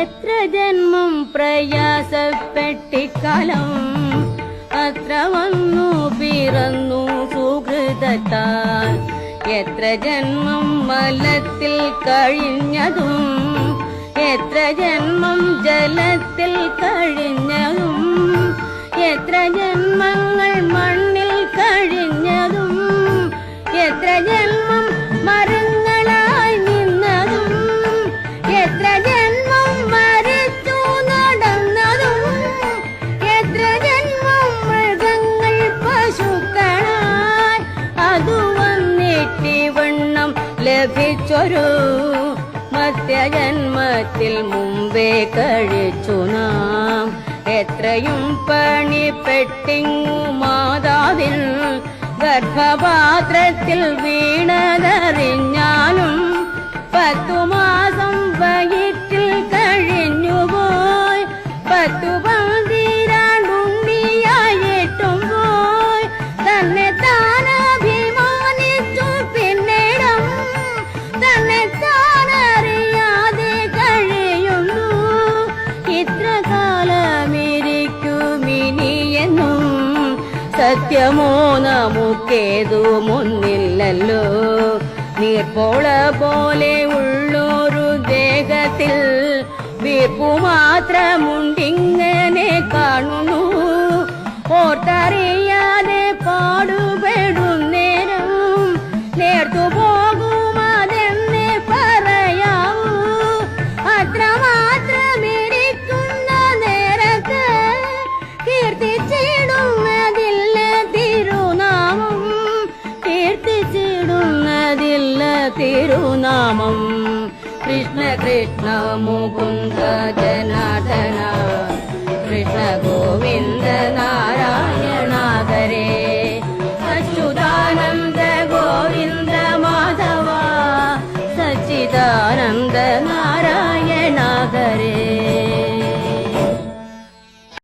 എത്ര ജന്മം പ്രയാസപ്പെട്ടിക്കാലം അത്ര വന്നു പിറന്നു സുഹൃതത്താൽ. എത്ര ജന്മം മലത്തിൽ കഴിഞ്ഞതും എത്ര ജന്മം ജലത്തിൽ കഴിഞ്ഞതും എത്ര ജന്മങ്ങൾ മണ്ണിൽ കഴിഞ്ഞതും എത്ര ജന്മം മരങ്ങളായി നിന്നതും എത്ര ജന്മം മരിച്ചു നടന്നതും എത്ര ജന്മം മൃഗങ്ങൾ പശുക്കളായി അതു വന്നിട്ടിവണ്ണം ലഭിച്ചൊരു മധ്യജന്മത്തിൽ മുമ്പേ കഴിച്ചു നാം. എത്രയും പണിപ്പെട്ടിങ്ങു മാതാവിൽ ഗർഭപാത്രത്തിൽ വീണതറിഞ്ഞാലും 10 മാസം വയറ്റിൽ കഴിഞ്ഞുപോയി. 10 പന്തിരാണ്ടുണ്ണിയായിട്ടും പോയി. തന്നെ താനഭിമാനിച്ചു പിന്നിടം തന്നെ താനറിയാതെ കഴിയുന്നു. ഇത്ര കാലമിരിക്കുമിനിയെന്നും സത്യമോ നമുക്കേതുമൊന്നില്ലല്ലോ. നീർപ്പോള പോലെ ഉള്ളൊരു ദേഹത്തിൽ വീർപ്പു മാത്രമുണ്ടിങ്ങനെ കാണുന്നു. ഓർത്തറിയാതെ പാടുപെടുന്നേരം നേർത്തു പോകുമതെന്നെ പറയാവൂ. അത്രമാത്രമിരിക്കുന്ന നേരത്ത് കീർത്തിച്ചിടുന്നതില്ല തിരുനാമം കീർത്തിച്ചിടുന്നതില്ല തിരുനാമം. കൃഷ്ണ കൃഷ്ണ മുകുന്ദ ജനാർദ്ദന കൃഷ്ണ ഗോവിന്ദ നാരായണ ഹരേ. അച്യുതാനന്ദ ഗോവിന്ദ മാധവ സച്ചിദാനന്ദ നാരായണ ഹരേ.